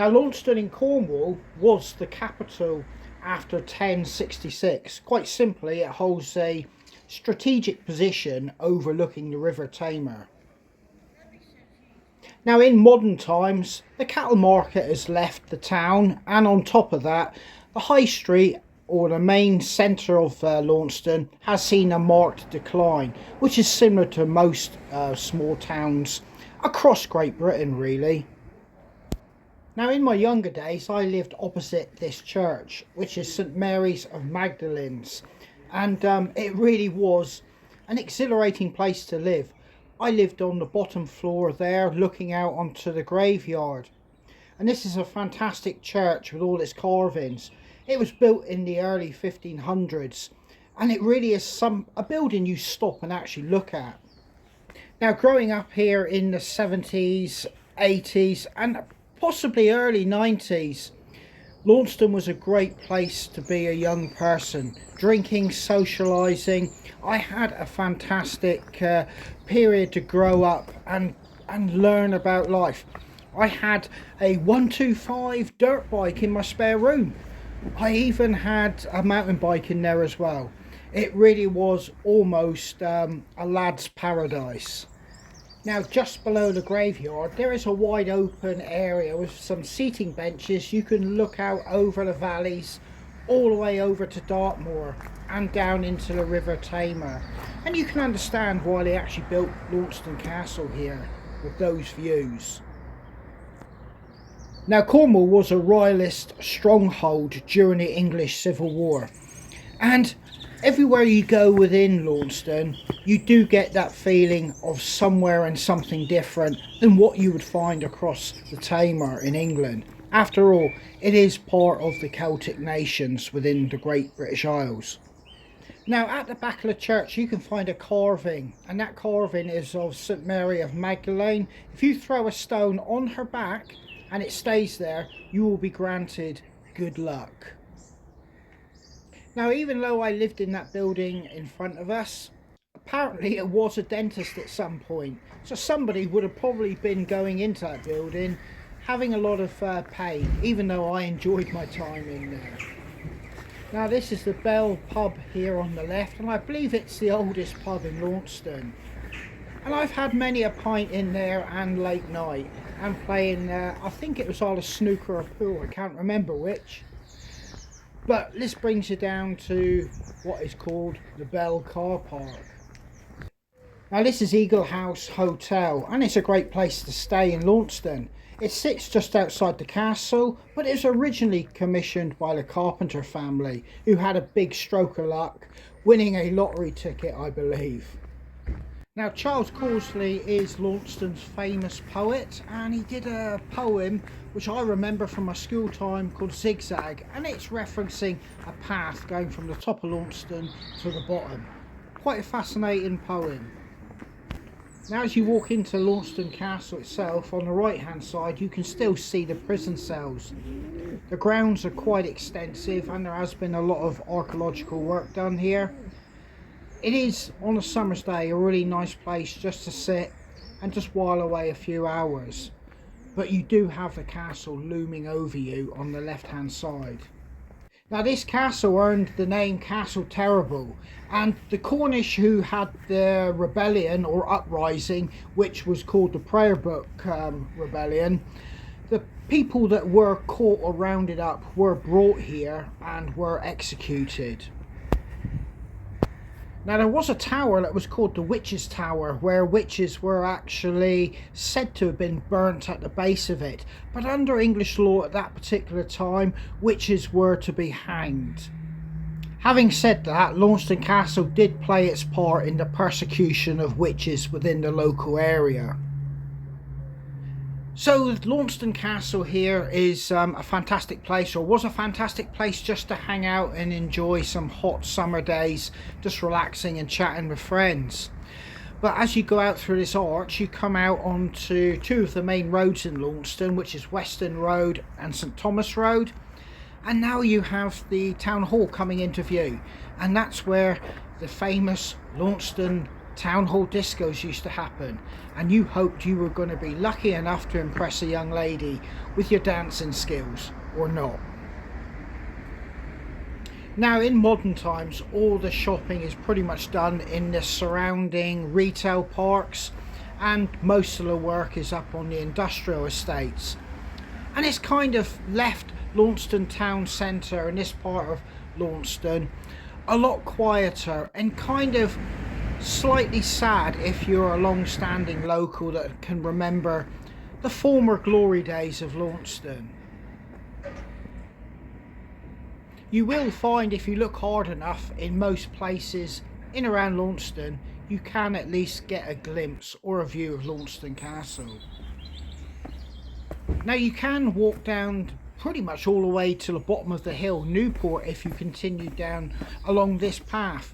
Now, Launceston in Cornwall was the capital after 1066. Quite simply, it holds a strategic position overlooking the River Tamar. Now, in modern times, the cattle market has left the town, and on top of that, the high street or the main centre of Launceston has seen a marked decline, which is similar to most small towns across Great Britain, really. Now, in my younger days, I lived opposite this church, which is St Mary's of Magdalene's, and it really was an exhilarating place to live. I lived on the bottom floor there, looking out onto the graveyard, and this is a fantastic church with all its carvings. It was built in the early 1500s, and it really is a building you stop and actually look at. Now, growing up here in the 70s, 80s, and possibly early 90s, Launceston was a great place to be a young person, drinking, socialising. I had a fantastic period to grow up and learn about life. I had a 125 dirt bike in my spare room. I even had a mountain bike in there as well. It really was almost a lad's paradise. Now, just below the graveyard, there is a wide open area with some seating benches. You can look out over the valleys, all the way over to Dartmoor and down into the River Tamar. And you can understand why they actually built Launceston Castle here with those views. Now, Cornwall was a royalist stronghold during the English Civil War. And everywhere you go within Launceston, you do get that feeling of somewhere and something different than what you would find across the Tamar in England. After all, it is part of the Celtic nations within the Great British Isles. Now, at the back of the church, you can find a carving, and that carving is of St Mary of Magdalene. If you throw a stone on her back and it stays there, you will be granted good luck. Now, even though I lived in that building in front of us, apparently it was a dentist at some point. So somebody would have probably been going into that building having a lot of pain, even though I enjoyed my time in there. Now, this is the Bell pub here on the left, and I believe it's the oldest pub in Launceston. And I've had many a pint in there and late night, and playing, I think it was either snooker or pool, I can't remember which. But this brings you down to what is called the Bell car park. Now, this is Eagle House Hotel, and it's a great place to stay in Launceston. It sits just outside the castle, but it was originally commissioned by the Carpenter family, who had a big stroke of luck, winning a lottery ticket, I believe. Now, Charles Causley is Launceston's famous poet, and he did a poem which I remember from my school time called Zigzag, and it's referencing a path going from the top of Launceston to the bottom. Quite a fascinating poem. Now, as you walk into Launceston Castle itself, on the right hand side you can still see the prison cells. The grounds are quite extensive, and there has been a lot of archaeological work done here. It is, on a summer's day, a really nice place just to sit and just while away a few hours. But you do have the castle looming over you on the left hand side. Now, this castle earned the name Castle Terrible, and the Cornish who had the rebellion or uprising, which was called the Prayer Book Rebellion, the people that were caught or rounded up were brought here and were executed. Now, there was a tower that was called the Witches' Tower, where witches were actually said to have been burnt at the base of it. But under English law at that particular time, witches were to be hanged. Having said that, Launceston Castle did play its part in the persecution of witches within the local area. So Launceston Castle here is a fantastic place, or was a fantastic place just to hang out and enjoy some hot summer days, just relaxing and chatting with friends. But as you go out through this arch, you come out onto two of the main roads in Launceston, which is Weston Road and St Thomas Road. And now you have the town hall coming into view, and that's where the famous Launceston town hall discos used to happen, and you hoped you were going to be lucky enough to impress a young lady with your dancing skills, or not. Now in modern times, all the shopping is pretty much done in the surrounding retail parks, and most of the work is up on the industrial estates, and it's kind of left Launceston town centre and this part of Launceston a lot quieter and kind of slightly sad if you're a long-standing local that can remember the former glory days of Launceston. You will find, if you look hard enough, in most places in around Launceston, you can at least get a glimpse or a view of Launceston Castle. Now you can walk down pretty much all the way to the bottom of the hill, Newport, if you continue down along this path.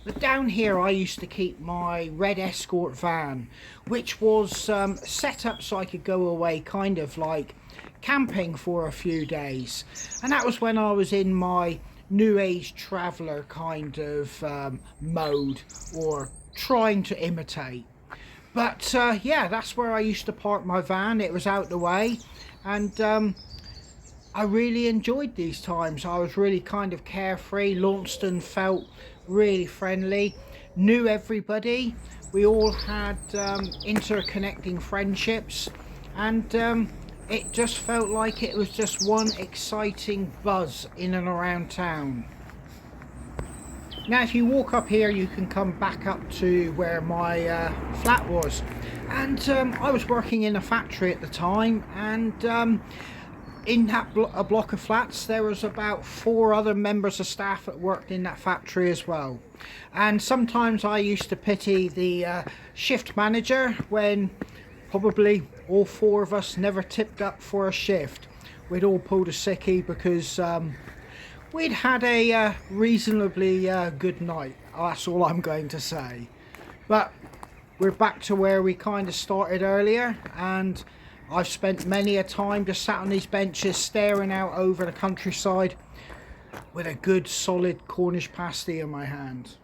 But down here I used to keep my red Escort van, which was set up so I could go away kind of like camping for a few days, and that was when I was in my new age traveller kind of mode, or trying to imitate. But yeah, that's where I used to park my van. It was out the way, and I really enjoyed these times. I was really kind of carefree. Launceston felt really friendly, knew everybody. We all had interconnecting friendships, and it just felt like it was just one exciting buzz in and around town. Now if you walk up here, you can come back up to where my flat was, and I was working in a factory at the time, and in that a block of flats there was about 4 other members of staff that worked in that factory as well. And sometimes I used to pity the shift manager when probably all 4 of us never tipped up for a shift. We'd all pulled a sickie because we'd had a reasonably good night. That's all I'm going to say. But we're back to where we kind of started earlier, and I've spent many a time just sat on these benches staring out over the countryside with a good solid Cornish pasty in my hand.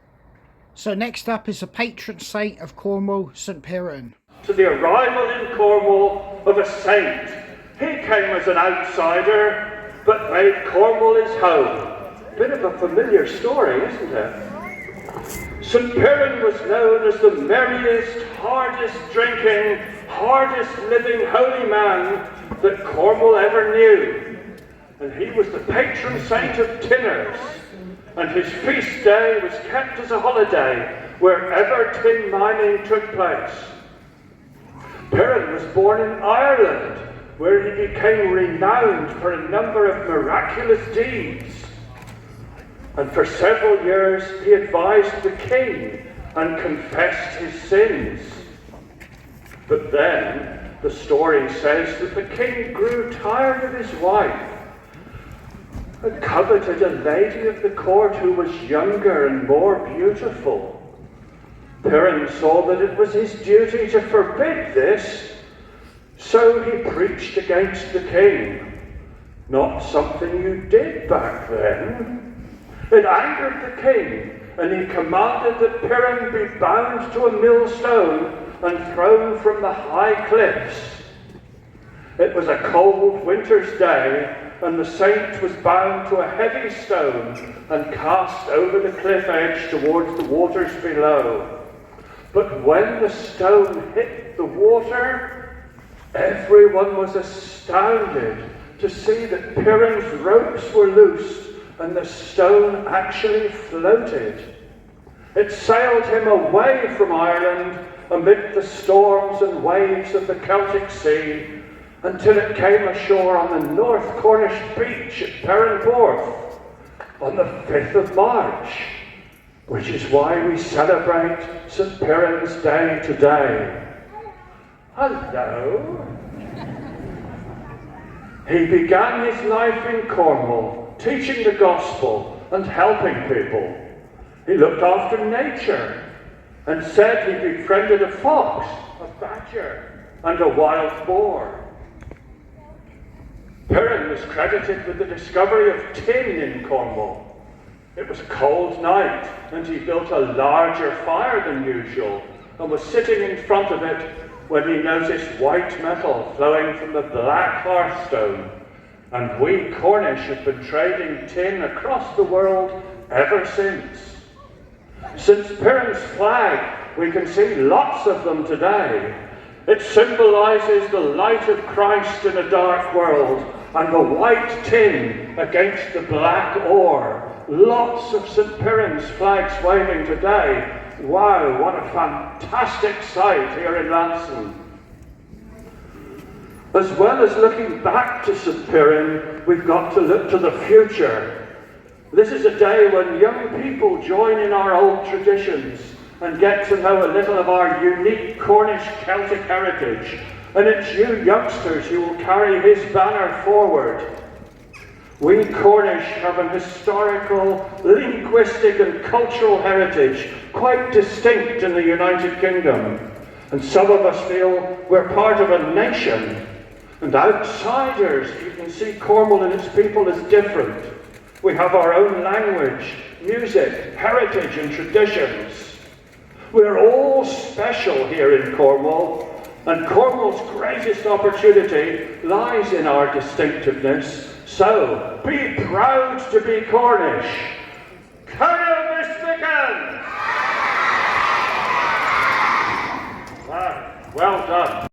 So next up is the patron saint of Cornwall, St Piran. To the arrival in Cornwall of a saint. He came as an outsider, but made Cornwall his home. Bit of a familiar story, isn't it? St Piran was known as the merriest, hardest drinking, hardest living holy man that Cornwall ever knew. And he was the patron saint of tinners, and his feast day was kept as a holiday wherever tin mining took place. Piran was born in Ireland, where he became renowned for a number of miraculous deeds. And for several years he advised the king and confessed his sins. But then the story says that the king grew tired of his wife and coveted a lady of the court who was younger and more beautiful. Piran saw that it was his duty to forbid this, so he preached against the king. Not something you did back then. It angered the king, and he commanded that Piran be bound to a millstone and thrown from the high cliffs. It was a cold winter's day, and the saint was bound to a heavy stone and cast over the cliff edge towards the waters below. But when the stone hit the water, everyone was astounded to see that Piran's ropes were loose and the stone actually floated. It sailed him away from Ireland amid the storms and waves of the Celtic Sea until it came ashore on the North Cornish beach at Piran on the 5th of March, which is why we celebrate St Piran's Day today. Hello. He began his life in Cornwall, teaching the gospel and helping people. He looked after nature and said he befriended a fox, a badger, and a wild boar. Piran was credited with the discovery of tin in Cornwall. It was a cold night, and he built a larger fire than usual, and was sitting in front of it when he noticed white metal flowing from the black hearthstone. And we Cornish have been trading tin across the world ever since. Since Piran's flag, we can see lots of them today. It symbolises the light of Christ in a dark world, and the white tin against the black ore. Lots of St. Piran's flags waving today. Wow, what a fantastic sight here in Launceston. As well as looking back to St. Piran, we've got to look to the future. This is a day when young people join in our old traditions and get to know a little of our unique Cornish Celtic heritage. And it's you youngsters who will carry his banner forward. We Cornish have an historical, linguistic and cultural heritage quite distinct in the United Kingdom. And some of us feel we're part of a nation. And outsiders, you can see Cornwall and its people as different. We have our own language, music, heritage and traditions. We're all special here in Cornwall, and Cornwall's greatest opportunity lies in our distinctiveness. So, be proud to be Cornish. Kernow Bys Vyken! Wow, well done.